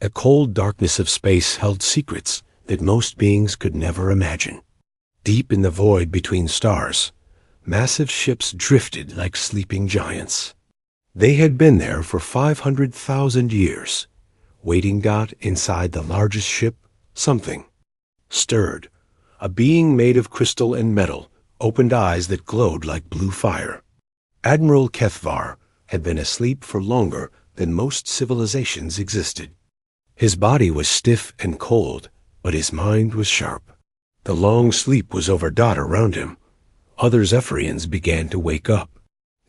A cold darkness of space held secrets that most beings could never imagine. Deep in the void between stars, massive ships drifted like sleeping giants. They had been there for 500,000 years, waiting. Inside the largest ship, something stirred. A being made of crystal and metal opened eyes that glowed like blue fire. Admiral Kethvar had been asleep for longer than most civilizations existed. His body was stiff and cold, but his mind was sharp. The long sleep was over. Around him, other Zephyrians began to wake up.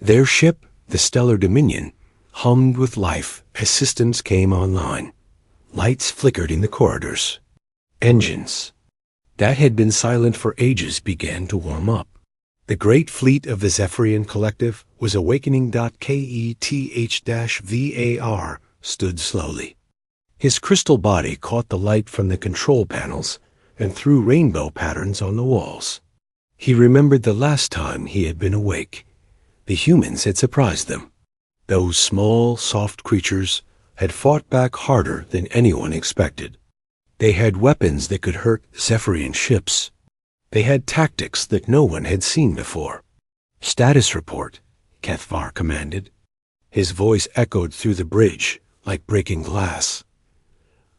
Their ship, the Stellar Dominion, hummed with life as systems came online. Lights flickered in the corridors. Engines that had been silent for ages began to warm up. The great fleet of the Zephyrian Collective was awakening. Keth-VAR stood slowly. His crystal body caught the light from the control panels and threw rainbow patterns on the walls. He remembered the last time he had been awake. The humans had surprised them. Those small, soft creatures had fought back harder than anyone expected. They had weapons that could hurt Zephyrian ships. They had tactics that no one had seen before. "Status report," Kethvar commanded. His voice echoed through the bridge like breaking glass.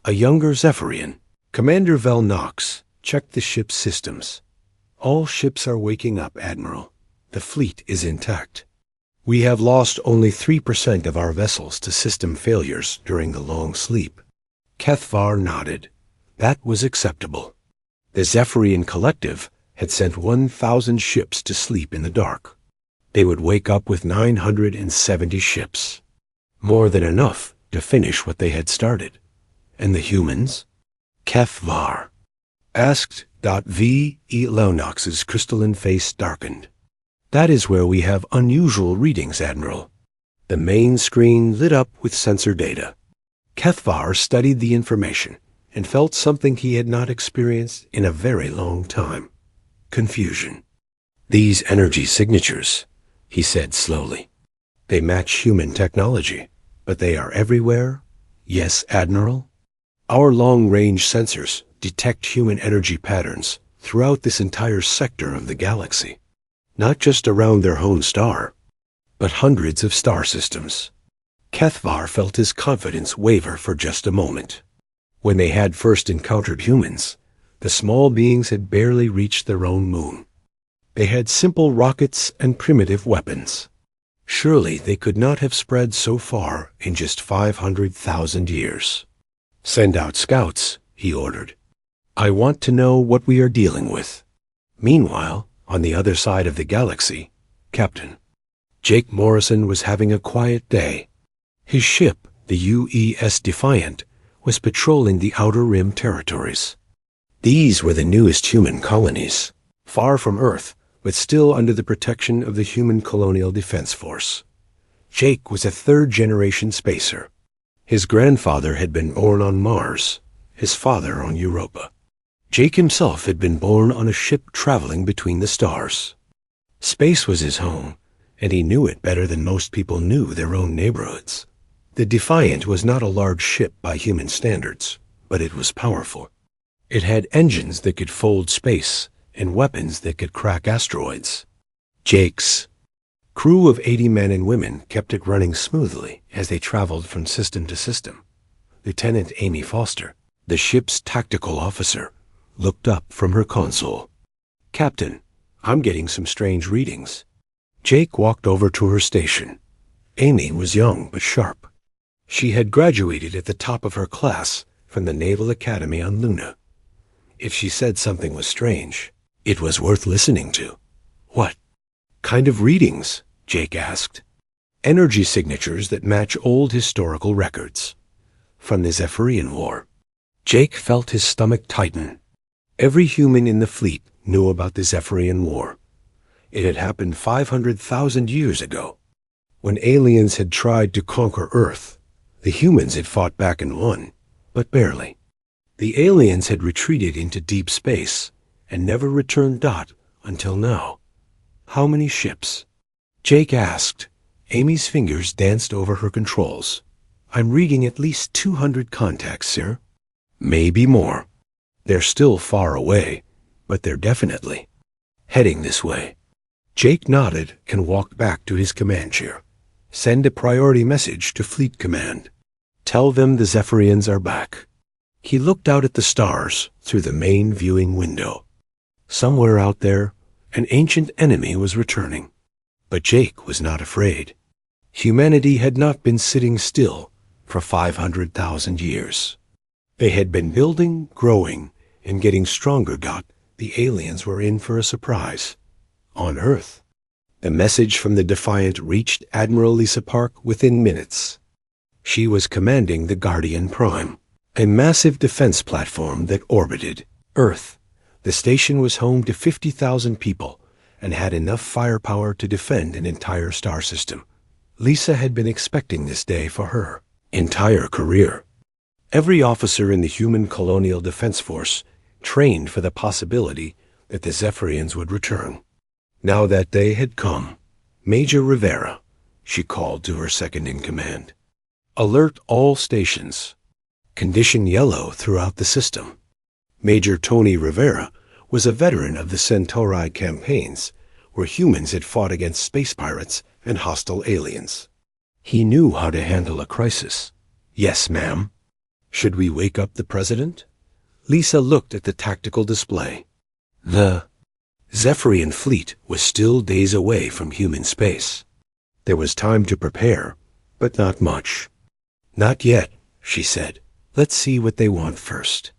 A younger Zephyrian, Commander Vel Knox, checked the ship's systems. "All ships are waking up, Admiral. The fleet is intact. We have lost only 3% of our vessels to system failures during the long sleep." Kethvar nodded. That was acceptable. The Zephyrian Collective had sent 1,000 ships to sleep in the dark. They would wake up with 970 ships. More than enough to finish what they had started. And the humans? Kethvar asked. V. E. Lonox's crystalline face darkened. "That is where we have unusual readings, Admiral." The main screen lit up with sensor data. Kethvar studied the information and felt something he had not experienced in a very long time. Confusion. "These energy signatures," he said slowly. "They match human technology, but they are everywhere." "Yes, Admiral." "Our long-range sensors detect human energy patterns throughout this entire sector of the galaxy. Not just around their home star, but hundreds of star systems." Kethvar felt his confidence waver for just a moment. When they had first encountered humans, the small beings had barely reached their own moon. They had simple rockets and primitive weapons. Surely they could not have spread so far in just 500,000 years. "Send out scouts," he ordered. "I want to know what we are dealing with." Meanwhile, on the other side of the galaxy, Captain Jake Morrison was having a quiet day. His ship, the UES Defiant, was patrolling the Outer Rim territories. These were the newest human colonies, far from Earth, but still under the protection of the Human Colonial Defense Force. Jake was a third-generation spacer. His grandfather had been born on Mars, his father on Europa. Jake himself had been born on a ship traveling between the stars. Space was his home, and he knew it better than most people knew their own neighborhoods. The Defiant was not a large ship by human standards, but it was powerful. It had engines that could fold space and weapons that could crack asteroids. Jake's crew of 80 men and women kept it running smoothly as they traveled from system to system. Lieutenant Amy Foster, the ship's tactical officer, looked up from her console. "Captain, I'm getting some strange readings." Jake walked over to her station. Amy was young but sharp. She had graduated at the top of her class from the Naval Academy on Luna. If she said something was strange, it was worth listening to. "What kind of readings?" Jake asked. "Energy signatures that match old historical records. From the Zephyrian War." Jake felt his stomach tighten. Every human in the fleet knew about the Zephyrian War. It had happened 500,000 years ago. When aliens had tried to conquer Earth, the humans had fought back and won, but barely. The aliens had retreated into deep space and never returned. Until now. "How many ships?" Jake asked. Amy's fingers danced over her controls. I'm reading at least 200 contacts, sir. Maybe more. They're still far away, but they're definitely heading this way. Jake nodded and walked back to his command chair. Send a priority message to Fleet Command. Tell them the Zephyrians are back. He looked out at the stars through the main viewing window. Somewhere out there, an ancient enemy was returning. But Jake was not afraid. Humanity had not been sitting still for 500,000 years. They had been building, growing, and getting stronger. The aliens were in for a surprise. On Earth, the message from the Defiant reached Admiral Lisa Park within minutes. She was commanding the Guardian Prime, a massive defense platform that orbited Earth. The station was home to 50,000 people and had enough firepower to defend an entire star system. Lisa had been expecting this day for her entire career. Every officer in the human colonial defense force trained for the possibility that the Zephyrians would return. Now that day had come. Major Rivera, she called to her second-in-command. Alert all stations. Condition yellow throughout the system. Major Tony Rivera was a veteran of the Centauri campaigns, where humans had fought against space pirates and hostile aliens. He knew how to handle a crisis. Yes, ma'am. Should we wake up the president? Lisa looked at the tactical display. The Zephyrian fleet was still days away from human space. There was time to prepare, but not much. Not yet, she said. Let's see what they want first.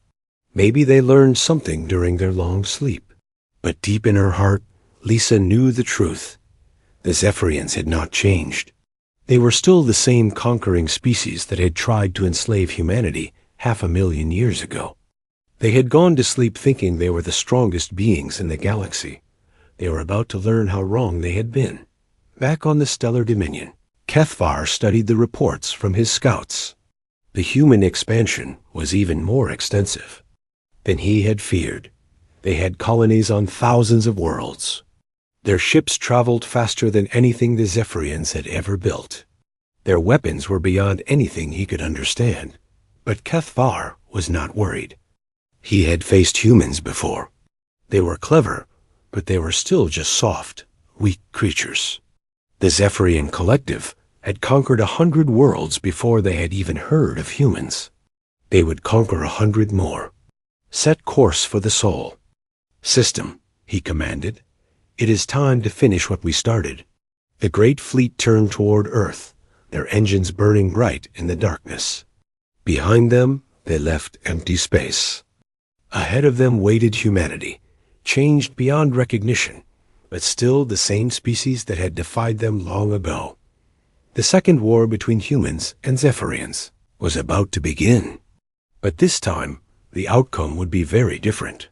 Maybe they learned something during their long sleep. But deep in her heart, Lisa knew the truth. The Zephyrians had not changed. They were still the same conquering species that had tried to enslave humanity 500,000 years ago. They had gone to sleep thinking they were the strongest beings in the galaxy. They were about to learn how wrong they had been. Back on the Stellar Dominion, Kethvar studied the reports from his scouts. The human expansion was even more extensive than he had feared. They had colonies on thousands of worlds. Their ships traveled faster than anything the Zephyrians had ever built. Their weapons were beyond anything he could understand. But Kethvar was not worried. He had faced humans before. They were clever, but they were still just soft, weak creatures. The Zephyrian Collective had conquered 100 worlds before they had even heard of humans. They would conquer 100 more. Set course for the Soul. System, he commanded. It is time to finish what we started. The great fleet turned toward Earth, their engines burning bright in the darkness. Behind them, they left empty space. Ahead of them waited humanity, changed beyond recognition, but still the same species that had defied them long ago. The second war between humans and Zephyrians was about to begin. But this time, the outcome would be very different.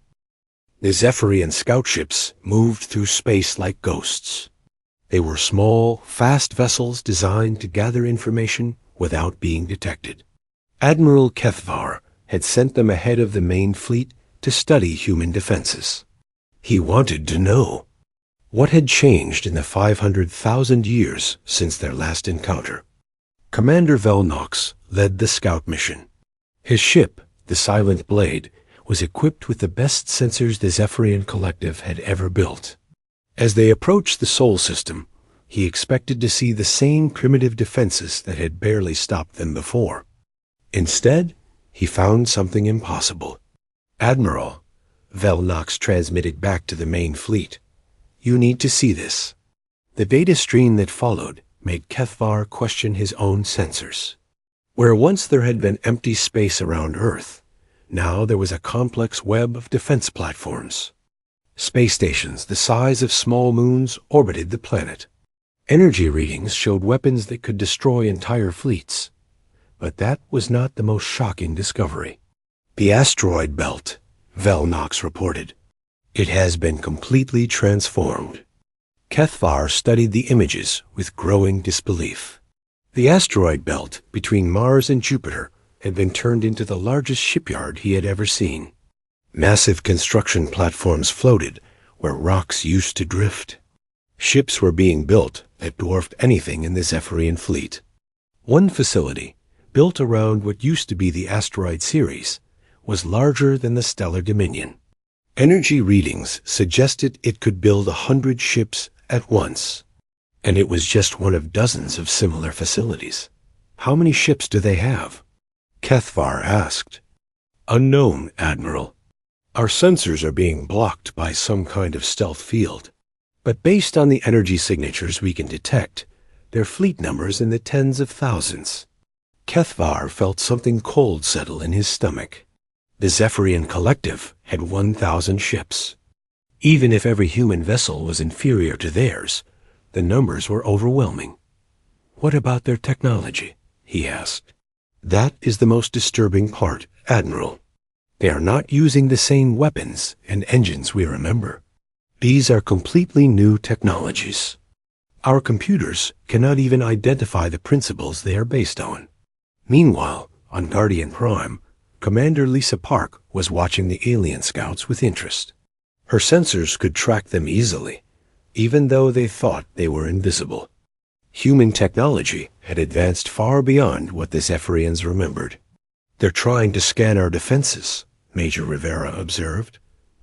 The Zephyrian scout ships moved through space like ghosts. They were small, fast vessels designed to gather information without being detected. Admiral Kethvar had sent them ahead of the main fleet to study human defenses. He wanted to know what had changed in the 500,000 years since their last encounter. Commander Velnox led the scout mission. His ship, the Silent Blade, was equipped with the best sensors the Zephyrian Collective had ever built. As they approached the Sol system, he expected to see the same primitive defenses that had barely stopped them before. Instead, he found something impossible. Admiral, Velnox transmitted back to the main fleet. You need to see this. The data stream that followed made Kethvar question his own sensors. Where once there had been empty space around Earth, now there was a complex web of defense platforms. Space stations the size of small moons orbited the planet. Energy readings showed weapons that could destroy entire fleets. But that was not the most shocking discovery. The asteroid belt, Velnox reported. It has been completely transformed. Kethvar studied the images with growing disbelief. The asteroid belt between Mars and Jupiter had been turned into the largest shipyard he had ever seen. Massive construction platforms floated where rocks used to drift. Ships were being built that dwarfed anything in the Zephyrian fleet. One facility, built around what used to be the asteroid Ceres, was larger than the stellar Dominion. Energy readings suggested it could build 100 ships at once, and it was just one of dozens of similar facilities. How many ships do they have? Kethvar asked. Unknown, Admiral. Our sensors are being blocked by some kind of stealth field, but based on the energy signatures we can detect, their fleet numbers in the tens of thousands. Kethvar felt something cold settle in his stomach. The Zephyrian Collective had 1,000 ships. Even if every human vessel was inferior to theirs, the numbers were overwhelming. What about their technology? He asked. That is the most disturbing part, Admiral. They are not using the same weapons and engines we remember. These are completely new technologies. Our computers cannot even identify the principles they are based on. Meanwhile, on Guardian Prime, Commander Lisa Park was watching the alien scouts with interest. Her sensors could track them easily, even though they thought they were invisible. Human technology had advanced far beyond what the Zephyrians remembered. They're trying to scan our defenses, Major Rivera observed.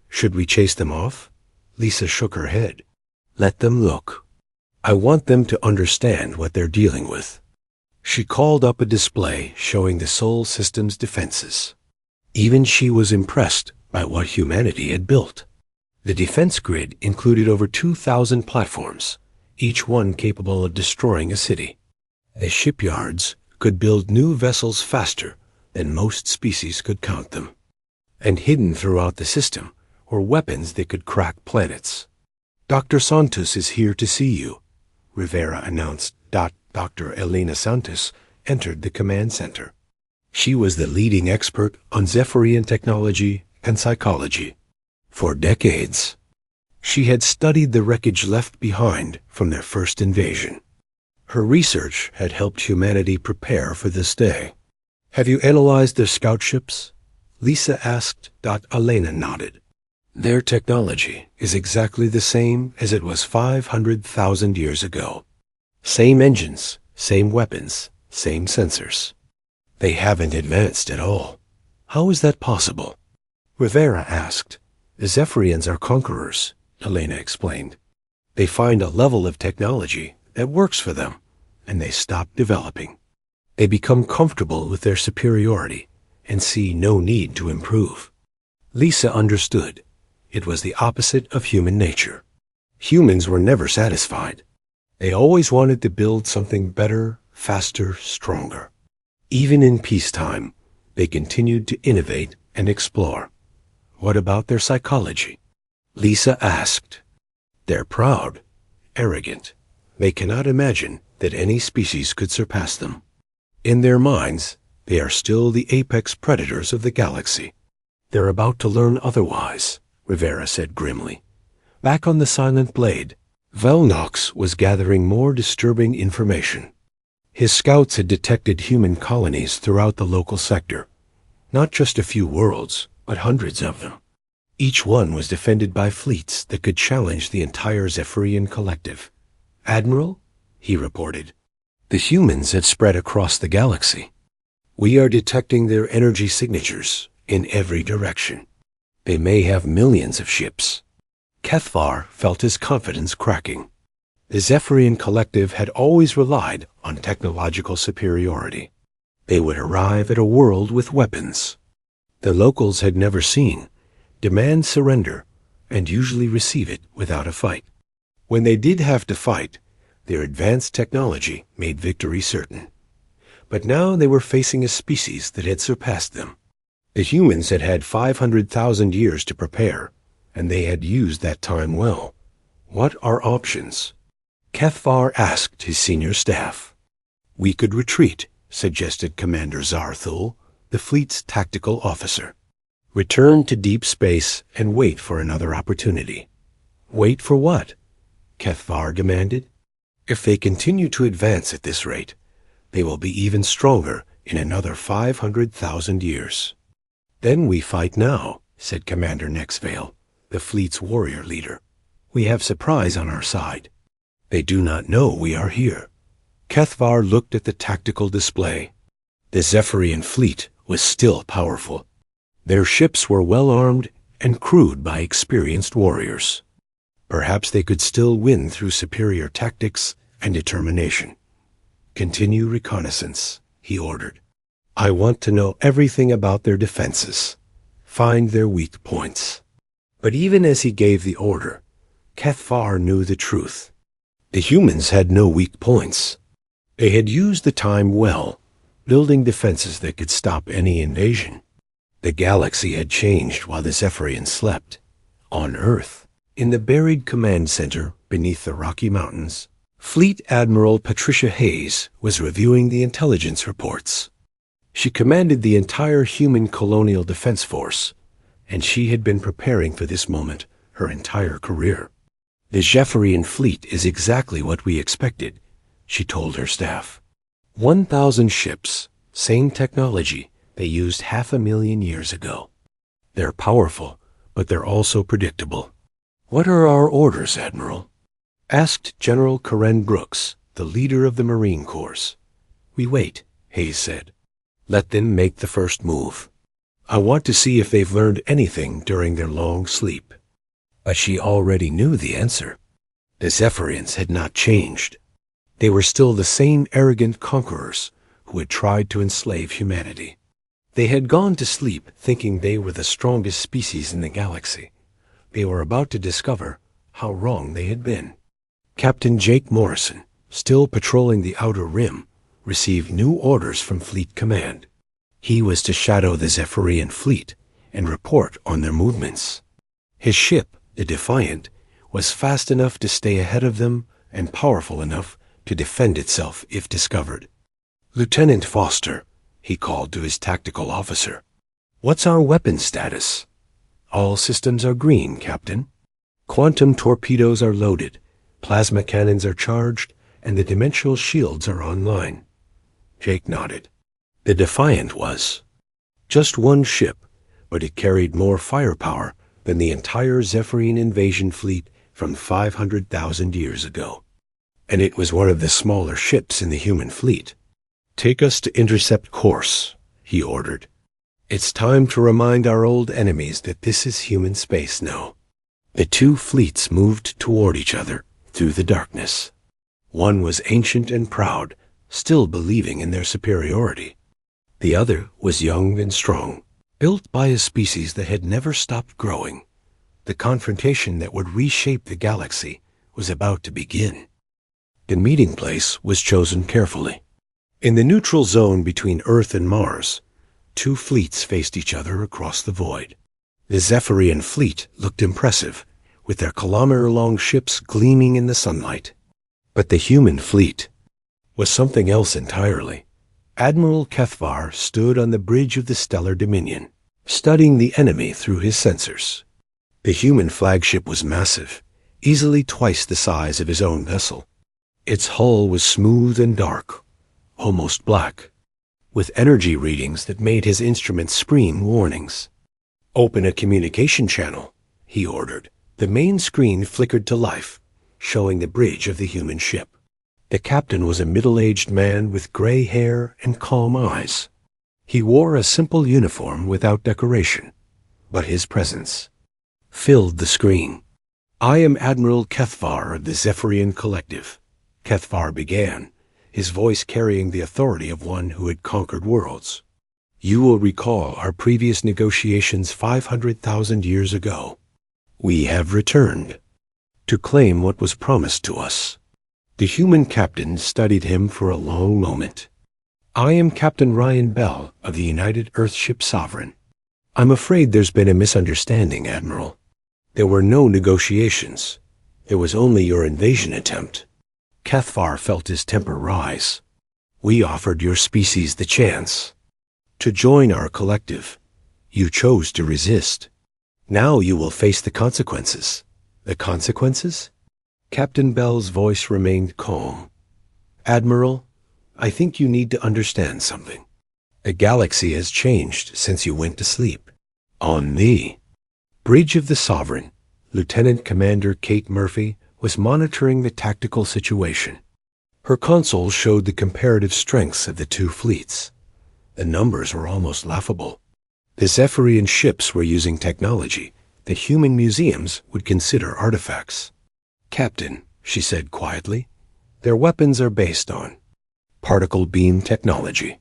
Should we chase them off? Lisa shook her head. Let them look. I want them to understand what they're dealing with. She called up a display showing the Sol System's defenses. Even she was impressed by what humanity had built. The defense grid included over 2,000 platforms, each one capable of destroying a city. The shipyards could build new vessels faster than most species could count them. And hidden throughout the system were weapons that could crack planets. Dr. Santos is here to see you, Rivera announced. Dr. Elena Santos entered the command center. She was the leading expert on Zephyrian technology and psychology. For decades, she had studied the wreckage left behind from their first invasion. Her research had helped humanity prepare for this day. Have you analyzed their scout ships? Lisa asked. Elena nodded. Their technology is exactly the same as it was 500,000 years ago. Same engines, same weapons, same sensors. They haven't advanced at all. How is that possible? Rivera asked. The Zephyrians are conquerors, Elena explained. They find a level of technology that works for them, and they stop developing. They become comfortable with their superiority and see no need to improve. Lisa understood. It was the opposite of human nature. Humans were never satisfied. They always wanted to build something better, faster, stronger. Even in peacetime, they continued to innovate and explore. What about their psychology? Lisa asked. They're proud, arrogant. They cannot imagine that any species could surpass them. In their minds, they are still the apex predators of the galaxy. They're about to learn otherwise, Rivera said grimly. Back on the Silent Blade, Velnox was gathering more disturbing information. His scouts had detected human colonies throughout the local sector. Not just a few worlds, but hundreds of them. Each one was defended by fleets that could challenge the entire Zephyrian collective. Admiral, he reported, the humans had spread across the galaxy. We are detecting their energy signatures in every direction. They may have millions of ships. Kethvar felt his confidence cracking. The Zephyrian collective had always relied on technological superiority. They would arrive at a world with weapons the locals had never seen, demand surrender, and usually receive it without a fight. When they did have to fight, their advanced technology made victory certain. But now they were facing a species that had surpassed them. The humans had had 500,000 years to prepare, and they had used that time well. What are options? Kethvar asked his senior staff. We could retreat, suggested Commander Zarthul, the fleet's tactical officer. Return to deep space and wait for another opportunity. Wait for what? Kethvar demanded. If they continue to advance at this rate, they will be even stronger in another 500,000 years. Then we fight now, said Commander Nexvale, the fleet's warrior leader. We have surprise on our side. They do not know we are here. Kethvar looked at the tactical display. The Zephyrian fleet was still powerful. Their ships were well armed and crewed by experienced warriors. Perhaps they could still win through superior tactics and determination. "Continue reconnaissance," he ordered. "I want to know everything about their defenses. Find their weak points." But even as he gave the order, Cathvar knew the truth. The humans had no weak points. They had used the time well, building defenses that could stop any invasion. The galaxy had changed while the Zephyrians slept. On Earth, in the buried command center beneath the Rocky Mountains, Fleet Admiral Patricia Hayes was reviewing the intelligence reports. She commanded the entire human colonial defense force, and she had been preparing for this moment her entire career. "The Zephyrian fleet is exactly what we expected," she told her staff. 1,000 ships, same technology they used 500,000 years ago. They're powerful, but they're also predictable. "What are our orders, Admiral?" asked General Karen Brooks, the leader of the Marine Corps. "We wait," Hayes said. "Let them make the first move. I want to see if they've learned anything during their long sleep." But she already knew the answer. The Zephyrians had not changed. They were still the same arrogant conquerors who had tried to enslave humanity. They had gone to sleep thinking they were the strongest species in the galaxy. They were about to discover how wrong they had been. Captain Jake Morrison, still patrolling the Outer Rim, received new orders from Fleet Command. He was to shadow the Zephyrian fleet and report on their movements. His ship, the Defiant, was fast enough to stay ahead of them and powerful enough to defend itself if discovered. "Lieutenant Foster," he called to his tactical officer, "what's our weapon status?" "All systems are green, Captain. Quantum torpedoes are loaded, plasma cannons are charged, and the dimensional shields are online." Jake nodded. The Defiant was. Just one ship, but it carried more firepower than the entire Zephyrian invasion fleet from 500,000 years ago. And it was one of the smaller ships in the human fleet. "Take us to intercept course," he ordered. "It's time to remind our old enemies that this is human space now." The two fleets moved toward each other through the darkness. One was ancient and proud, still believing in their superiority. The other was young and strong, built by a species that had never stopped growing. The confrontation that would reshape the galaxy was about to begin. The meeting place was chosen carefully. In the neutral zone between Earth and Mars, two fleets faced each other across the void. The Zephyrian fleet looked impressive, with their kilometer-long ships gleaming in the sunlight. But the human fleet was something else entirely. Admiral Cathvar stood on the bridge of the Stellar Dominion, studying the enemy through his sensors. The human flagship was massive, easily twice the size of his own vessel. Its hull was smooth and dark, almost black, with energy readings that made his instruments scream warnings. "Open a communication channel," he ordered. The main screen flickered to life, showing the bridge of the human ship. The captain was a middle-aged man with gray hair and calm eyes. He wore a simple uniform without decoration, but his presence filled the screen. "I am Admiral Cathvar of the Zephyrian Collective," Cathvar began, his voice carrying the authority of one who had conquered worlds. "You will recall our previous negotiations 500,000 years ago. We have returned to claim what was promised to us." The human captain studied him for a long moment. "I am Captain Ryan Bell of the United Earthship Sovereign. I'm afraid there's been a misunderstanding, Admiral. There were no negotiations. There was only your invasion attempt." Cathvar felt his temper rise. "We offered your species the chance to join our collective. You chose to resist. Now you will face the consequences." "The consequences?" Captain Bell's voice remained calm. "Admiral, I think you need to understand something. The galaxy has changed since you went to sleep. On the bridge of the Sovereign, Lieutenant Commander Kate Murphy was monitoring the tactical situation. Her console showed the comparative strengths of the two fleets. The numbers were almost laughable. The Zephyrian ships were using technology that human museums would consider artifacts. "Captain," she said quietly, "their weapons are based on particle beam technology.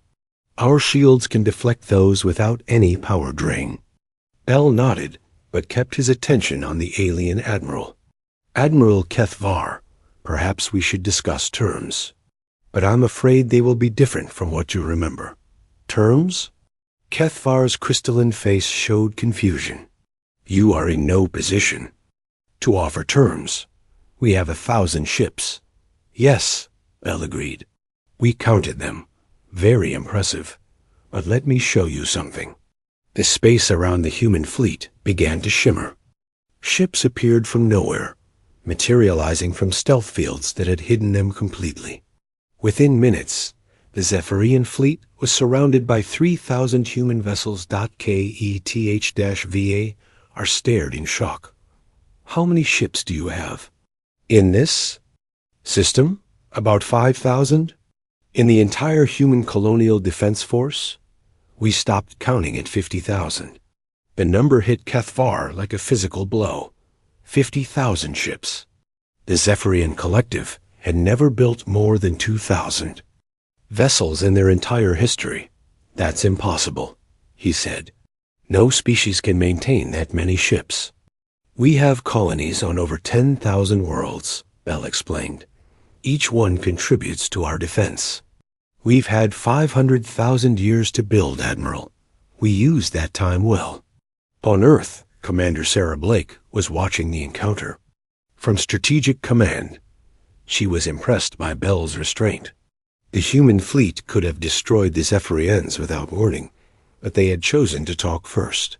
Our shields can deflect those without any power drain." Bell nodded, but kept his attention on the alien admiral. "Admiral Kethvar, perhaps we should discuss terms. But I'm afraid they will be different from what you remember." "Terms?" Kethvar's crystalline face showed confusion. "You are in no position to offer terms. We have 1,000 ships." "Yes," Bell agreed. "We counted them. Very impressive. But let me show you something." The space around the human fleet began to shimmer. Ships appeared from nowhere, materializing from stealth fields that had hidden them completely. Within minutes, the Zephyrian fleet was surrounded by 3,000 human vessels. KETH-VA are stared in shock. "How many ships do you have?" "In this system, about 5,000. In the entire human colonial defense force, we stopped counting at 50,000. The number hit Kethvar like a physical blow. 50,000 ships. The Zephyrian collective had never built more than 2,000 vessels in their entire history. "That's impossible," he said. "No species can maintain that many ships." "We have colonies on over 10,000 worlds," Bell explained. "Each one contributes to our defense. We've had 500,000 years to build, Admiral. We used that time well." On Earth, Commander Sarah Blake was watching the encounter. From Strategic Command, she was impressed by Bell's restraint. The human fleet could have destroyed the Zephyrians without warning, but they had chosen to talk first.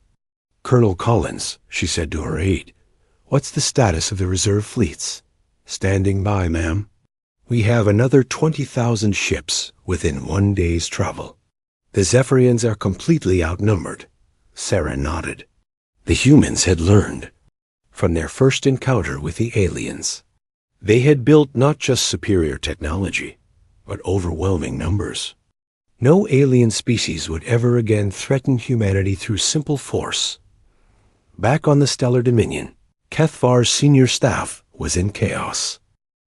"Colonel Collins," she said to her aide, "what's the status of the reserve fleets?" "Standing by, ma'am. We have another 20,000 ships within 1 day's travel. The Zephyrians are completely outnumbered." Sarah nodded. The humans had learned from their first encounter with the aliens. They had built not just superior technology, but overwhelming numbers. No alien species would ever again threaten humanity through simple force. Back on the Stellar Dominion, Kethvar's senior staff was in chaos.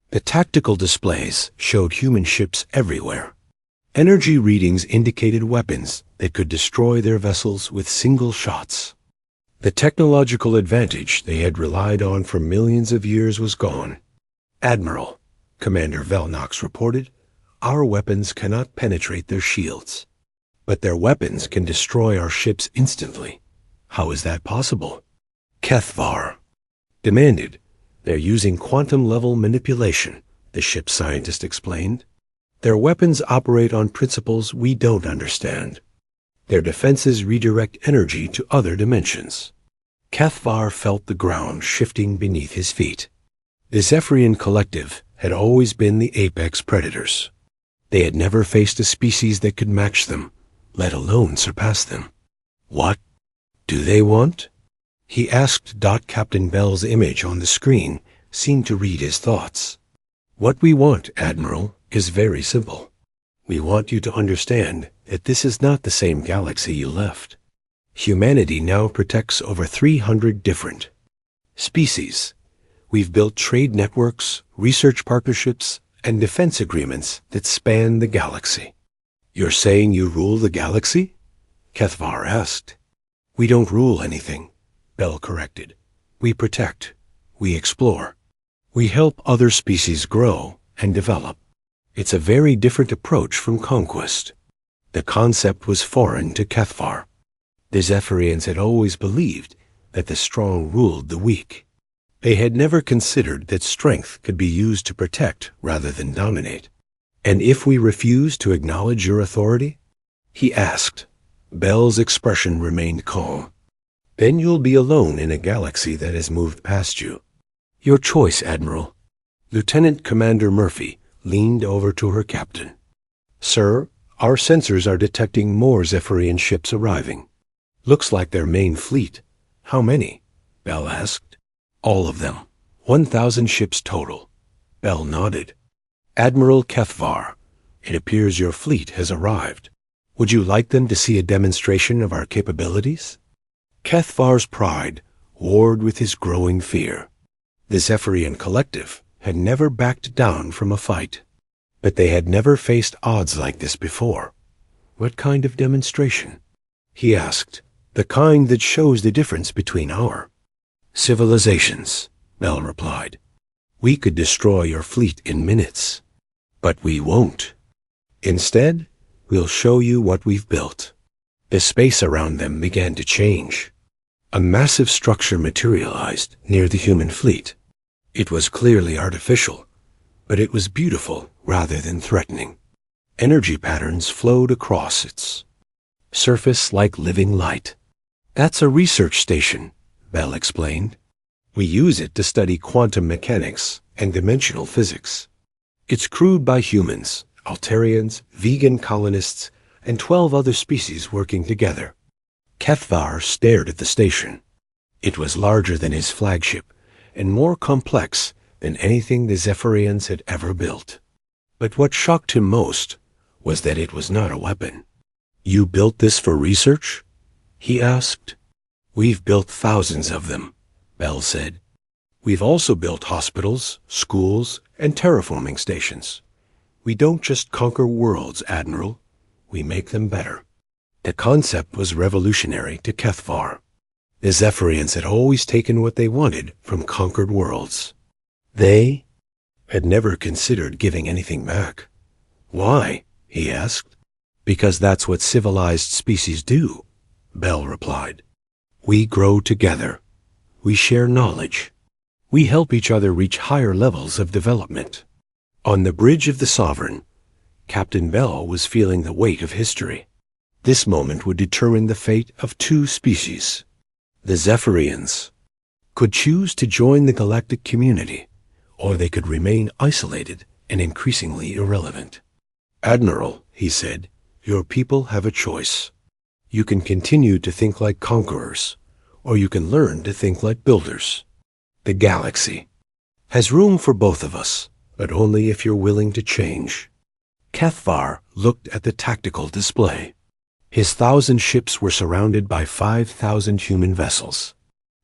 The tactical displays showed human ships everywhere. Energy readings indicated weapons that could destroy their vessels with single shots. The technological advantage they had relied on for millions of years was gone. "Admiral," Commander Velnox reported, "our weapons cannot penetrate their shields. But their weapons can destroy our ships instantly. How is that possible?" Kethvar demanded. "They're using quantum-level manipulation," the ship's scientist explained. "Their weapons operate on principles we don't understand. Their defenses redirect energy to other dimensions." Kethvar felt the ground shifting beneath his feet. The Zephyrian collective had always been the apex predators. They had never faced a species that could match them, let alone surpass them. "What do they want?" he asked. Captain Bell's image on the screen seemed to read his thoughts. "What we want, Admiral, is very simple. We want you to understand that this is not the same galaxy you left. Humanity now protects over 300 different species. We've built trade networks, research partnerships, and defense agreements that span the galaxy." "You're saying you rule the galaxy?" Kethvar asked. "We don't rule anything," Bell corrected. "We protect. We explore. We help other species grow and develop. It's a very different approach from conquest." The concept was foreign to Kethvar. The Zephyrians had always believed that the strong ruled the weak. They had never considered that strength could be used to protect rather than dominate. "And if we refuse to acknowledge your authority?" he asked. Bell's expression remained calm. "Then you'll be alone in a galaxy that has moved past you." "Your choice, Admiral." Lieutenant Commander Murphy leaned over to her captain. "Sir, our sensors are detecting more Zephyrian ships arriving. Looks like their main fleet." "How many?" Bell asked. "All of them. 1,000 ships total." Bell nodded. "Admiral Kethvar, it appears your fleet has arrived." Would you like them to see a demonstration of our capabilities? Kethvar's pride warred with his growing fear. The Zephyrian collective had never backed down from a fight, but they had never faced odds like this before. What kind of demonstration? He asked. The kind that shows the difference between our civilizations, Bell replied. We could destroy your fleet in minutes, but we won't. Instead, we'll show you what we've built. The space around them began to change. A massive structure materialized near the human fleet. It was clearly artificial, but it was beautiful rather than threatening. Energy patterns flowed across its surface like living light. That's a research station, Bell explained. We use it to study quantum mechanics and dimensional physics. It's crewed by humans, Altarians, vegan colonists, and 12 other species working together. Kethvar stared at the station. It was larger than his flagship and more complex than anything the Zephyrians had ever built. But what shocked him most was that it was not a weapon. You built this for research? He asked. We've built thousands of them, Bell said. We've also built hospitals, schools, and terraforming stations. We don't just conquer worlds, Admiral. We make them better. The concept was revolutionary to Kethvar. The Zephyrians had always taken what they wanted from conquered worlds. They had never considered giving anything back. Why? He asked. Because that's what civilized species do, Bell replied. We grow together. We share knowledge. We help each other reach higher levels of development. On the bridge of the Sovereign, Captain Bell was feeling the weight of history. This moment would determine the fate of two species. The Zephyrians could choose to join the galactic community, or they could remain isolated and increasingly irrelevant. Admiral, he said, your people have a choice. You can continue to think like conquerors, or you can learn to think like builders. The galaxy has room for both of us, but only if you're willing to change. Kethvar looked at the tactical display. His 1,000 ships were surrounded by 5,000 human vessels.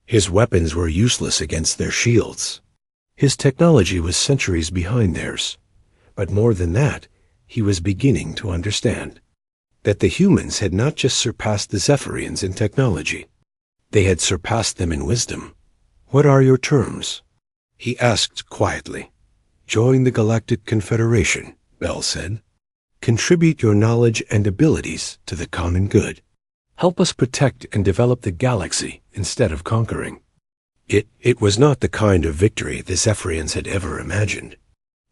His weapons were useless against their shields. His technology was centuries behind theirs. But more than that, he was beginning to understand that the humans had not just surpassed the Zephyrians in technology. They had surpassed them in wisdom. What are your terms? He asked quietly. Join the Galactic Confederation, Bell said. Contribute your knowledge and abilities to the common good. Help us protect and develop the galaxy instead of conquering. It was not the kind of victory the Zephyrians had ever imagined.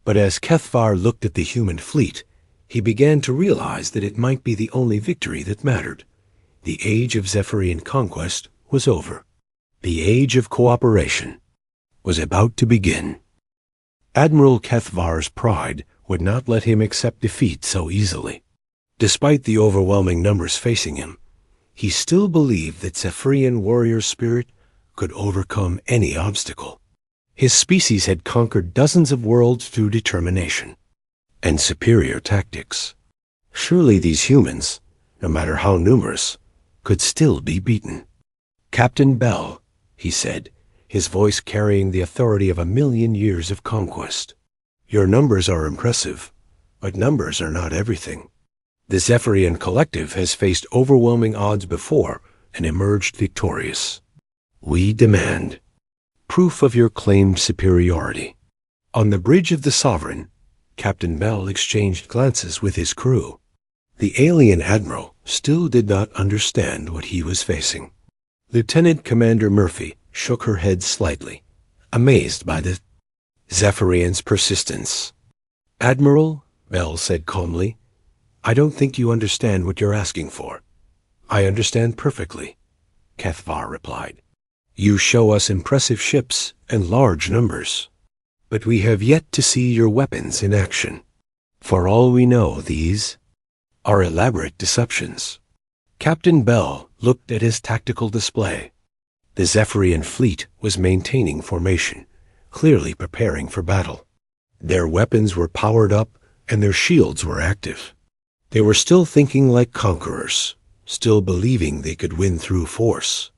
But as Kethvar looked at the human fleet, he began to realize that it might be the only victory that mattered. The age of Zephyrian conquest was over. The age of cooperation was about to begin. Admiral Kethvar's pride would not let him accept defeat so easily. Despite the overwhelming numbers facing him, he still believed that Zephyrian warrior spirit could overcome any obstacle. His species had conquered dozens of worlds through determination and superior tactics. Surely these humans, no matter how numerous, could still be beaten. Captain Bell, he said, his voice carrying the authority of 1,000,000 years of conquest. Your numbers are impressive, but numbers are not everything. The Zephyrian collective has faced overwhelming odds before and emerged victorious. We demand proof of your claimed superiority. On the bridge of the Sovereign, Captain Bell exchanged glances with his crew. The alien admiral still did not understand what he was facing. Lieutenant Commander Murphy shook her head slightly, amazed by the Zephyrian's persistence. Admiral, Bell said calmly, I don't think you understand what you're asking for. I understand perfectly, Kethvar replied. You show us impressive ships and large numbers, but we have yet to see your weapons in action. For all we know, these are elaborate deceptions. Captain Bell looked at his tactical display. The Zephyrian fleet was maintaining formation, clearly preparing for battle. Their weapons were powered up and their shields were active. They were still thinking like conquerors, still believing they could win through force.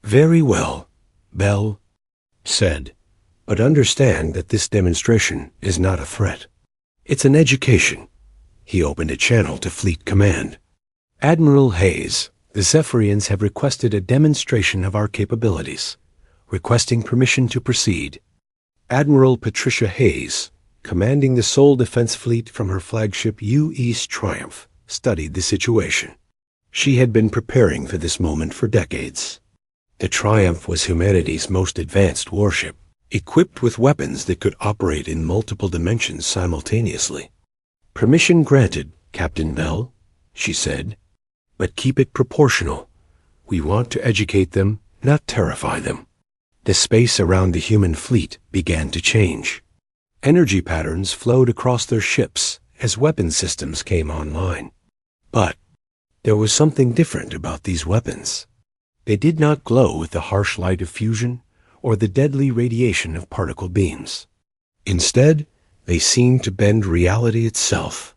"Very well," Bell said, "but understand that this demonstration is not a threat. It's an education." He opened a channel to Fleet Command. "Admiral Hayes, the Zephyrians have requested a demonstration of our capabilities, requesting permission to proceed." Admiral Patricia Hayes, commanding the Sole Defense Fleet from her flagship U.S. Triumph, studied the situation. She had been preparing for this moment for decades. The Triumph was humanity's most advanced warship, equipped with weapons that could operate in multiple dimensions simultaneously. "Permission granted, Captain Bell," she said, "but keep it proportional. We want to educate them, not terrify them." The space around the human fleet began to change. Energy patterns flowed across their ships as weapon systems came online. But there was something different about these weapons. They did not glow with the harsh light of fusion or the deadly radiation of particle beams. Instead, they seemed to bend reality itself.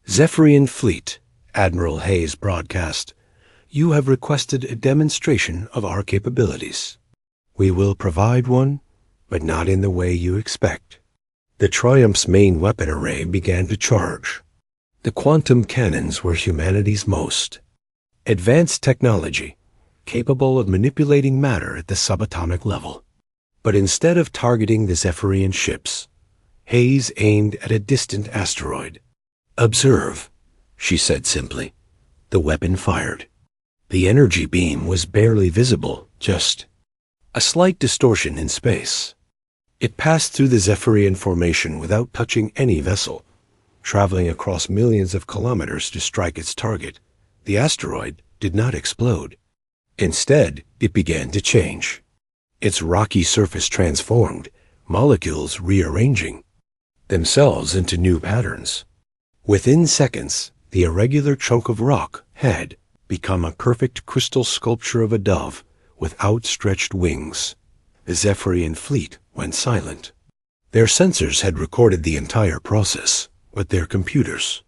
"Zephyrian Fleet," Admiral Hayes broadcast, "you have requested a demonstration of our capabilities. We will provide one, but not in the way you expect." The Triumph's main weapon array began to charge. The quantum cannons were humanity's most advanced technology, capable of manipulating matter at the subatomic level. But instead of targeting the Zephyrian ships, Hayes aimed at a distant asteroid. "Observe," she said simply. The weapon fired. The energy beam was barely visible, just a slight distortion in space. It passed through the Zephyrian formation without touching any vessel, traveling across millions of kilometers to strike its target. The asteroid did not explode. Instead, it began to change. Its rocky surface transformed, molecules rearranging themselves into new patterns. Within seconds, the irregular chunk of rock had become a perfect crystal sculpture of a dove with outstretched wings. The Zephyrian fleet went silent. Their sensors had recorded the entire process, but their computers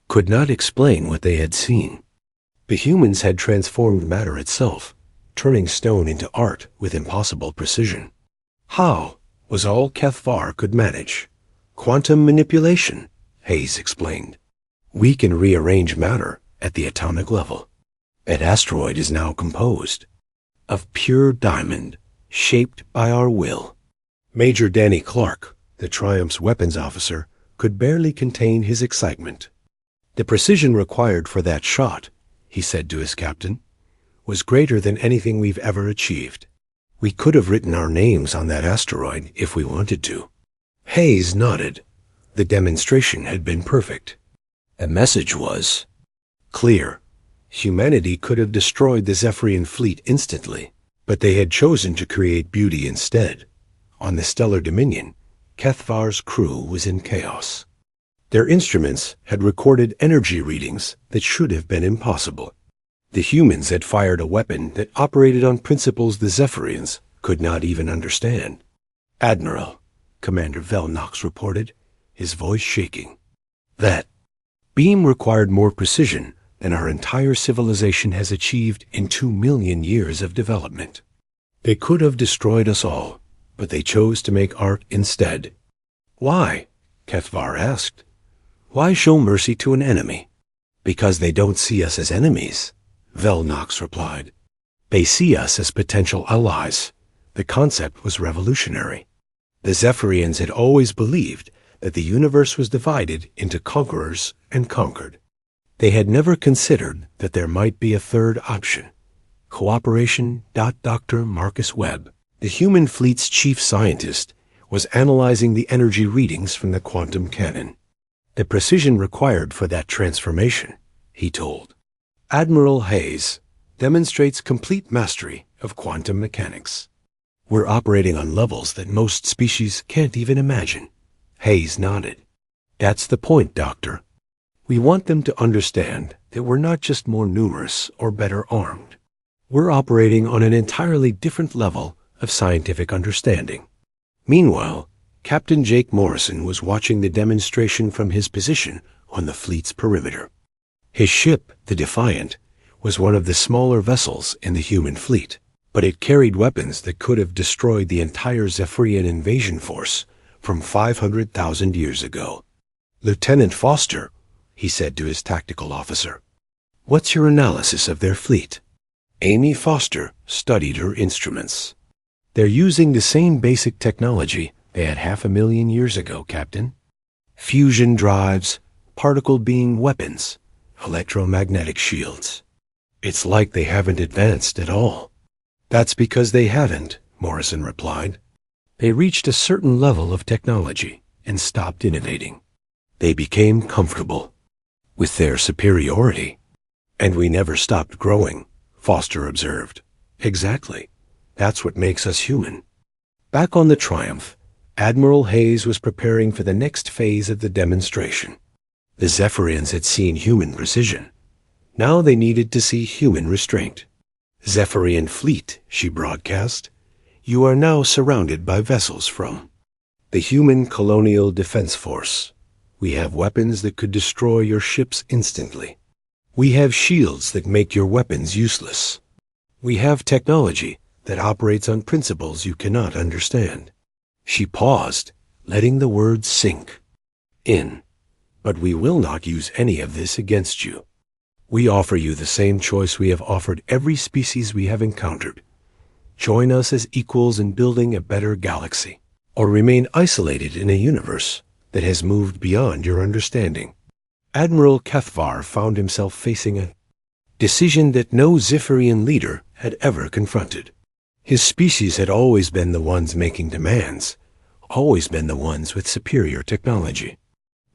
could not explain what they had seen. The humans had transformed matter itself, turning stone into art with impossible precision. "How?" was all Kethvar could manage. "Quantum manipulation," Hayes explained. "We can rearrange matter at the atomic level. That asteroid is now composed of pure diamond, shaped by our will." Major Danny Clark, the Triumph's weapons officer, could barely contain his excitement. "The precision required for that shot," he said to his captain, "was greater than anything we've ever achieved. We could have written our names on that asteroid if we wanted to." Hayes nodded. The demonstration had been perfect. The message was clear. Humanity could have destroyed the Zephyrian fleet instantly, but they had chosen to create beauty instead. On the Stellar Dominion, Kethvar's crew was in chaos. Their instruments had recorded energy readings that should have been impossible. The humans had fired a weapon that operated on principles the Zephyrians could not even understand. "Admiral," Commander Velnox reported, his voice shaking, "that beam required more precision than our entire civilization has achieved in 2 million years of development. They could have destroyed us all, but they chose to make art instead." "Why?" Kethvar asked. "Why show mercy to an enemy?" "Because they don't see us as enemies," Velnox replied. "They see us as potential allies." The concept was revolutionary. The Zephyrians had always believed that the universe was divided into conquerors and conquered. They had never considered that there might be a third option. Cooperation. Dr. Marcus Webb, the human fleet's chief scientist, was analyzing the energy readings from the quantum cannon. "The precision required for that transformation," he told Admiral Hayes, "demonstrates complete mastery of quantum mechanics. We're operating on levels that most species can't even imagine." Hayes nodded. "That's the point, Doctor. We want them to understand that we're not just more numerous or better armed. We're operating on an entirely different level of scientific understanding." Meanwhile, Captain Jake Morrison was watching the demonstration from his position on the fleet's perimeter. His ship, the Defiant, was one of the smaller vessels in the human fleet, but it carried weapons that could have destroyed the entire Zephyrian invasion force from 500,000 years ago. "Lieutenant Foster," he said to his tactical officer, "what's your analysis of their fleet?" Amy Foster studied her instruments. "They're using the same basic technology they had 500,000 years ago, Captain. Fusion drives, particle beam weapons, electromagnetic shields. It's like they haven't advanced at all." "That's because they haven't," Morrison replied. "They reached a certain level of technology and stopped innovating. They became comfortable with their superiority. And we never stopped growing," Foster observed. "Exactly. That's what makes us human." Back on the Triumph, Admiral Hayes was preparing for the next phase of the demonstration. The Zephyrians had seen human precision. Now they needed to see human restraint. "Zephyrian fleet," she broadcast, "you are now surrounded by vessels from the Human Colonial Defense Force. We have weapons that could destroy your ships instantly. We have shields that make your weapons useless. We have technology that operates on principles you cannot understand." She paused, letting the words sink in. "But we will not use any of this against you. We offer you the same choice we have offered every species we have encountered. Join us as equals in building a better galaxy, or remain isolated in a universe that has moved beyond your understanding." Admiral Cathvar found himself facing a decision that no Zephyrian leader had ever confronted. His species had always been the ones making demands, always been the ones with superior technology.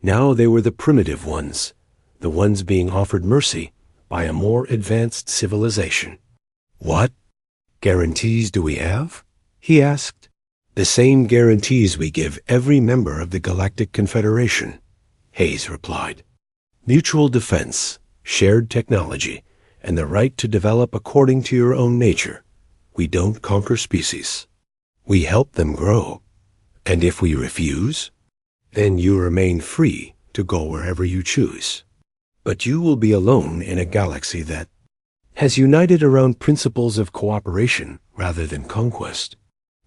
Now they were the primitive ones, the ones being offered mercy by a more advanced civilization. "What guarantees do we have?" he asked. "The same guarantees we give every member of the Galactic Confederation," Hayes replied. "Mutual defense, shared technology, and the right to develop according to your own nature. We don't conquer species. We help them grow. And if we refuse, then you remain free to go wherever you choose. But you will be alone in a galaxy that has united around principles of cooperation rather than conquest."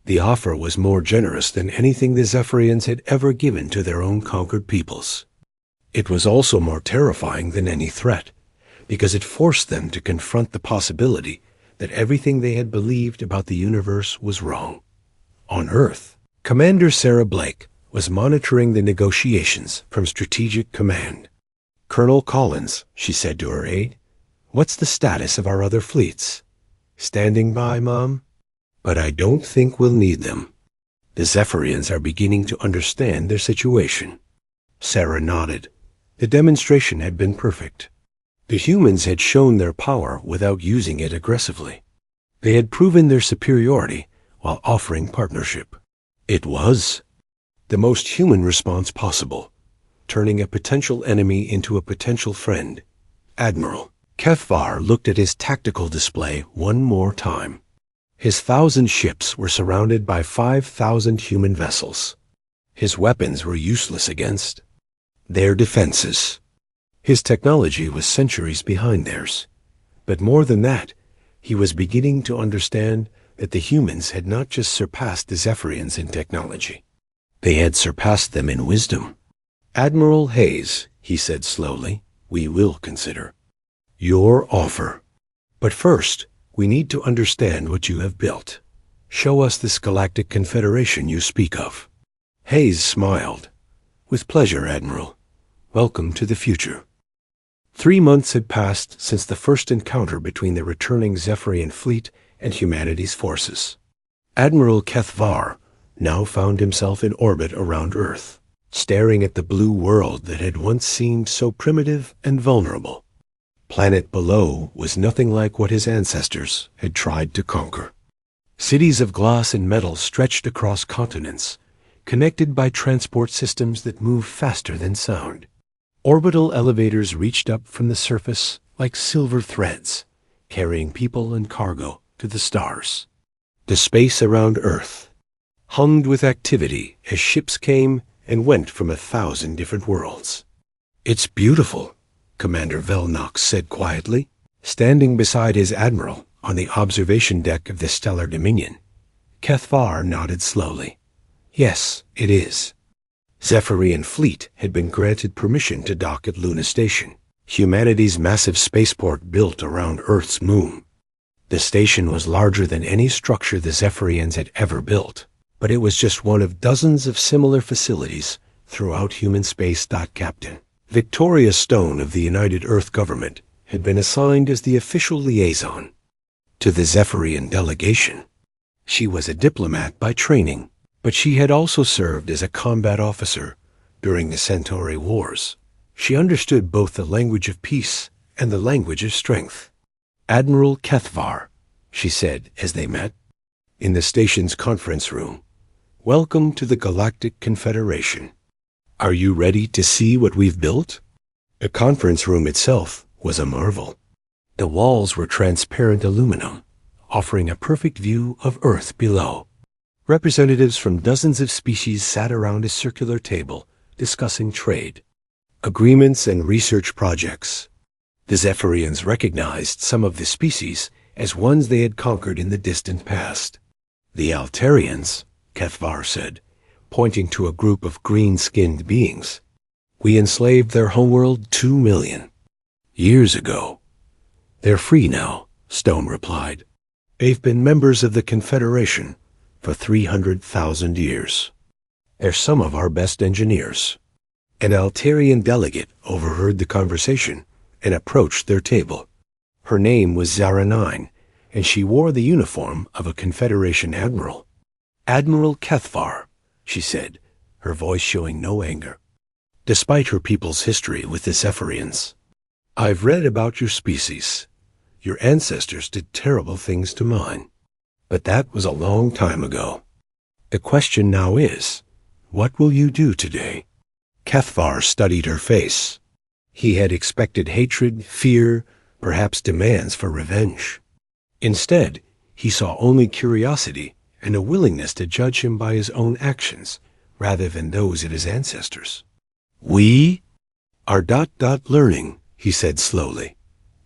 The offer was more generous than anything the Zephyrians had ever given to their own conquered peoples. It was also more terrifying than any threat, because it forced them to confront the possibility that everything they had believed about the universe was wrong. On Earth, Commander Sarah Blake was monitoring the negotiations from Strategic Command. "Colonel Collins," she said to her aide, "what's the status of our other fleets?" "Standing by, Mom. But I don't think we'll need them. The Zephyrians are beginning to understand their situation." Sarah nodded. The demonstration had been perfect. The humans had shown their power without using it aggressively. They had proven their superiority while offering partnership. It was the most human response possible, turning a potential enemy into a potential friend. Admiral Cathvar looked at his tactical display one more time. His 1,000 ships were surrounded by 5,000 human vessels. His weapons were useless against their defenses. His technology was centuries behind theirs. But more than that, he was beginning to understand that the humans had not just surpassed the Zephyrians in technology. They had surpassed them in wisdom. "Admiral Hayes," he said slowly, "we will consider your offer. But first, we need to understand what you have built. Show us this Galactic Confederation you speak of." Hayes smiled. "With pleasure, Admiral. Welcome to the future." 3 months had passed since the first encounter between the returning Zephyrian fleet and humanity's forces. Admiral Cathvar now found himself in orbit around Earth, staring at the blue world that had once seemed so primitive and vulnerable. Planet below was nothing like what his ancestors had tried to conquer. Cities of glass and metal stretched across continents, connected by transport systems that moved faster than sound. Orbital elevators reached up from the surface like silver threads, carrying people and cargo to the stars. The space around Earth hummed with activity as ships came and went from 1,000 different worlds. "It's beautiful," Commander Velnox said quietly, standing beside his admiral on the observation deck of the Stellar Dominion. Kethvar nodded slowly. Yes, it is. Zephyrian fleet had been granted permission to dock at Luna Station, humanity's massive spaceport built around Earth's moon. The station was larger than any structure the Zephyrians had ever built, but it was just one of dozens of similar facilities throughout human space. Captain Victoria Stone of the United Earth Government had been assigned as the official liaison to the Zephyrian delegation. She was a diplomat by training, but she had also served as a combat officer during the Centauri Wars. She understood both the language of peace and the language of strength. Admiral Kethvar, she said as they met, in the station's conference room. Welcome to the Galactic Confederation. Are you ready to see what we've built? The conference room itself was a marvel. The walls were transparent aluminum, offering a perfect view of Earth below. Representatives from dozens of species sat around a circular table discussing trade, agreements, and research projects. The Zephyrians recognized some of the species as ones they had conquered in the distant past. The Altarians, Kethvar said, pointing to a group of green-skinned beings. We enslaved their homeworld 2 million years ago. They're free now, Stone replied. They've been members of the Confederation for 300,000 years. They're some of our best engineers. An Altarian delegate overheard the conversation and approached their table. Her name was Zara 9, and she wore the uniform of a Confederation admiral. Admiral Kethvar, she said, her voice showing no anger, despite her people's history with the Zephyrians. I've read about your species. Your ancestors did terrible things to mine, but that was a long time ago. The question now is, what will you do today? Kethvar studied her face. He had expected hatred, fear, perhaps demands for revenge. Instead, he saw only curiosity and a willingness to judge him by his own actions rather than those of his ancestors. We are learning, he said slowly.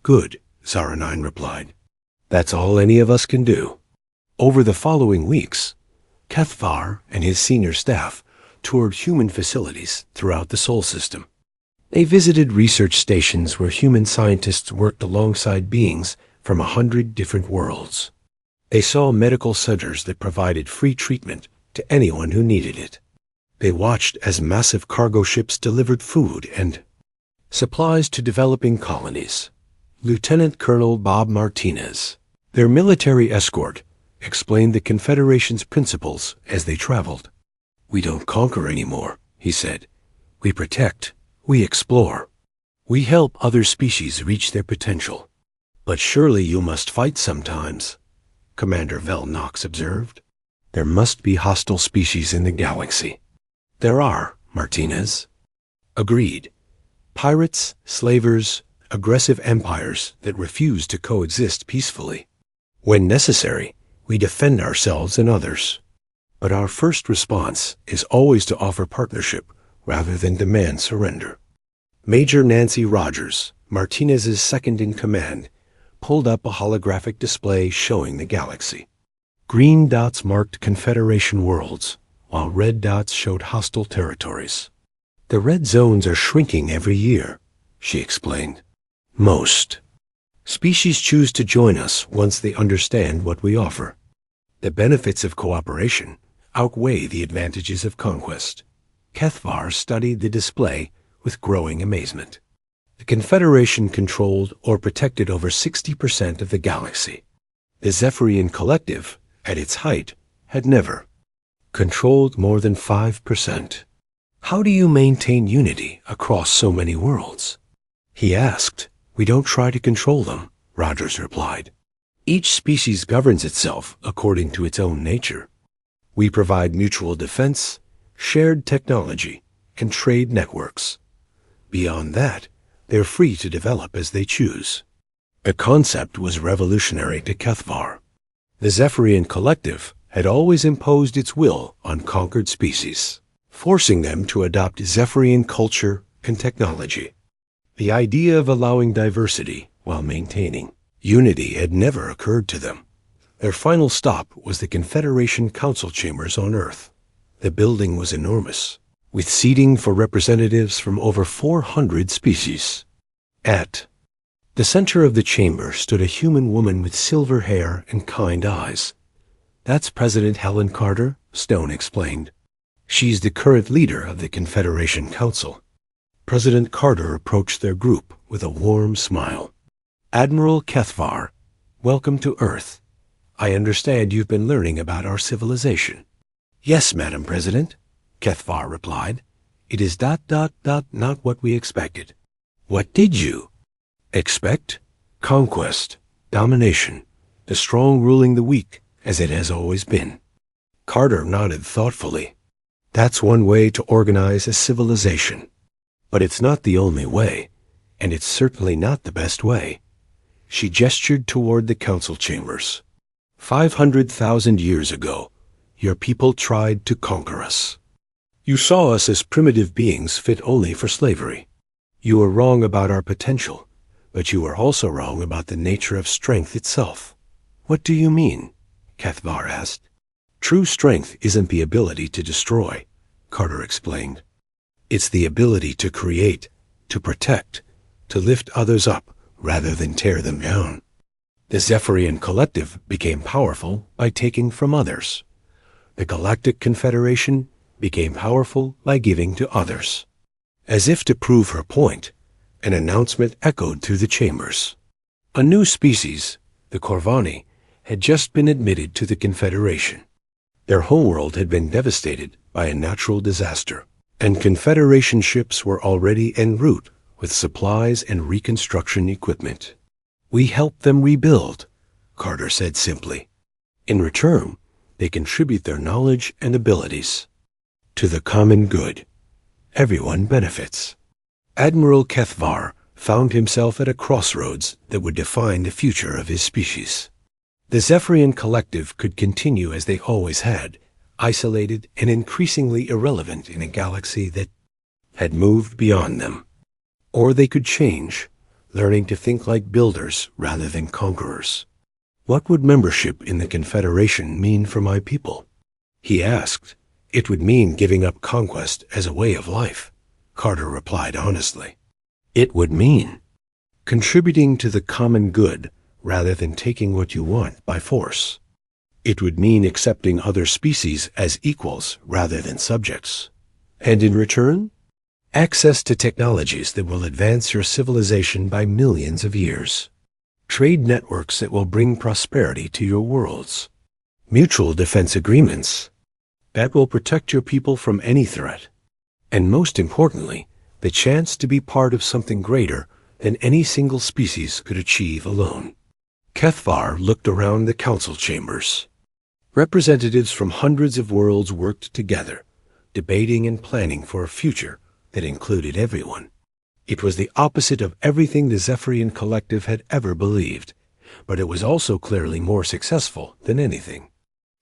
Good, Zara 9 replied. That's all any of us can do. Over the following weeks, Kethvar and his senior staff toured human facilities throughout the Sol system. They visited research stations where human scientists worked alongside beings from 100 different worlds. They saw medical centers that provided free treatment to anyone who needed it. They watched as massive cargo ships delivered food and supplies to developing colonies. Lieutenant Colonel Bob Martinez, their military escort, explained the Confederation's principles as they traveled. We don't conquer anymore, he said. We protect. We explore. We help other species reach their potential. But surely you must fight sometimes, Commander Velnox observed. There must be hostile species in the galaxy. There are, Martinez. Agreed. Pirates, slavers, aggressive empires that refuse to coexist peacefully. When necessary, we defend ourselves and others. But our first response is always to offer partnership rather than demand surrender. Major Nancy Rogers, Martinez's second-in-command, pulled up a holographic display showing the galaxy. Green dots marked Confederation worlds, while red dots showed hostile territories. The red zones are shrinking every year, she explained. Most species choose to join us once they understand what we offer. The benefits of cooperation outweigh the advantages of conquest. Kethvar studied the display with growing amazement. The Confederation controlled or protected over 60% of the galaxy. The Zephyrian Collective, at its height, had never controlled more than 5%. How do you maintain unity across so many worlds? He asked. We don't try to control them, Rogers replied. Each species governs itself according to its own nature. We provide mutual defense, shared technology, and trade networks. Beyond that, they're free to develop as they choose. The concept was revolutionary to Kethvar. The Zephyrian Collective had always imposed its will on conquered species, forcing them to adopt Zephyrian culture and technology. The idea of allowing diversity while maintaining unity had never occurred to them. Their final stop was the Confederation Council Chambers on Earth. The building was enormous, with seating for representatives from over 400 species. At the center of the chamber stood a human woman with silver hair and kind eyes. "That's President Helen Carter," Stone explained. "She's the current leader of the Confederation Council." President Carter approached their group with a warm smile. "Admiral Kethvar, welcome to Earth. I understand you've been learning about our civilization." "Yes, Madam President," Kethvar replied. "It is not what we expected." "What did you expect?" "Conquest, domination, the strong ruling the weak, as it has always been." Carter nodded thoughtfully. "That's one way to organize a civilization. But it's not the only way, and it's certainly not the best way." She gestured toward the council chambers. 500,000 years ago, your people tried to conquer us. You saw us as primitive beings fit only for slavery. You were wrong about our potential, but you were also wrong about the nature of strength itself. "What do you mean?" Kethvar asked. "True strength isn't the ability to destroy," Carter explained. "It's the ability to create, to protect, to lift others up rather than tear them down." The Zephyrian Collective became powerful by taking from others. The Galactic Confederation became powerful by giving to others. As if to prove her point, an announcement echoed through the chambers. A new species, the Corvani, had just been admitted to the Confederation. Their homeworld had been devastated by a natural disaster, and Confederation ships were already en route with supplies and reconstruction equipment. "We helped them rebuild," Carter said simply. "In return, they contribute their knowledge and abilities to the common good. Everyone benefits." Admiral Kethvar found himself at a crossroads that would define the future of his species. The Zephyrian Collective could continue as they always had, isolated and increasingly irrelevant in a galaxy that had moved beyond them. Or they could change, learning to think like builders rather than conquerors. "What would membership in the Confederation mean for my people?" he asked. "It would mean giving up conquest as a way of life," Carter replied honestly. "It would mean contributing to the common good rather than taking what you want by force. It would mean accepting other species as equals rather than subjects. And in return, access to technologies that will advance your civilization by millions of years. Trade networks that will bring prosperity to your worlds. Mutual defense agreements that will protect your people from any threat. And most importantly, the chance to be part of something greater than any single species could achieve alone." Kethvar looked around the council chambers. Representatives from hundreds of worlds worked together, debating and planning for a future that included everyone. It was the opposite of everything the Zephyrian Collective had ever believed, but it was also clearly more successful than anything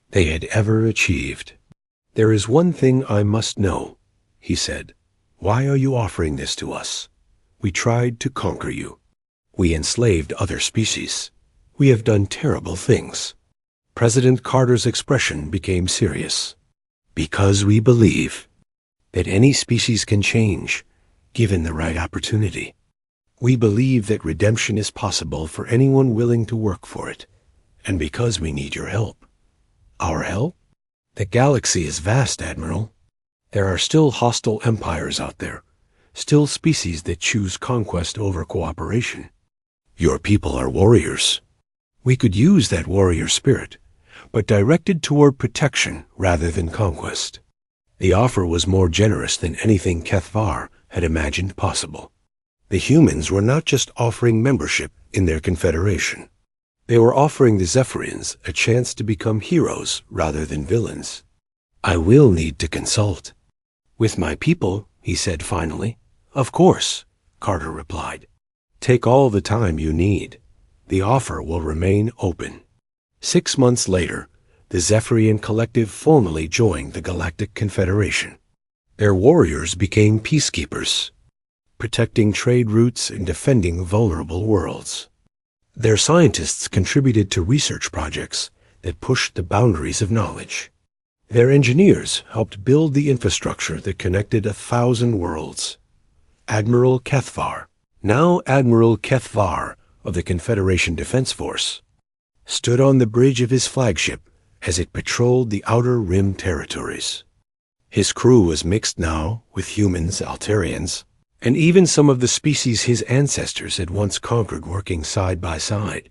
they had ever achieved. "There is one thing I must know," he said. "Why are you offering this to us? We tried to conquer you. We enslaved other species. We have done terrible things." President Carter's expression became serious. "Because we believe that any species can change, given the right opportunity. We believe that redemption is possible for anyone willing to work for it, and because we need your help." "Our help?" "The galaxy is vast, Admiral. There are still hostile empires out there, still species that choose conquest over cooperation. Your people are warriors. We could use that warrior spirit, but directed toward protection rather than conquest." The offer was more generous than anything Kethvar had imagined possible. The humans were not just offering membership in their confederation. They were offering the Zephyrians a chance to become heroes rather than villains. "I will need to consult with my people," he said finally. "Of course," Carter replied. "Take all the time you need. The offer will remain open." 6 months later, the Zephyrian Collective formally joined the Galactic Confederation. Their warriors became peacekeepers. protecting trade routes and defending vulnerable worlds. Their scientists contributed to research projects that pushed the boundaries of knowledge. Their engineers helped build the infrastructure that connected 1,000 worlds. Admiral Kethvar, now Admiral Kethvar of the Confederation Defense Force, stood on the bridge of his flagship as it patrolled the Outer Rim territories. His crew was mixed now with humans, Altarians, and even some of the species his ancestors had once conquered working side by side.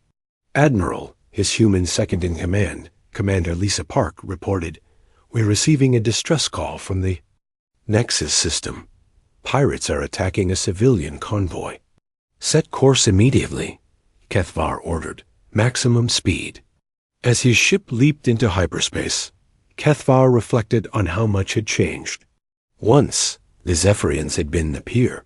Admiral, his human second-in-command, Commander Lisa Park, reported, "We're receiving a distress call from the Nexus system. Pirates are attacking a civilian convoy." "Set course immediately," Kethvar ordered. "Maximum speed." As his ship leaped into hyperspace, Kethvar reflected on how much had changed. Once, the Zephyrians had been the peer.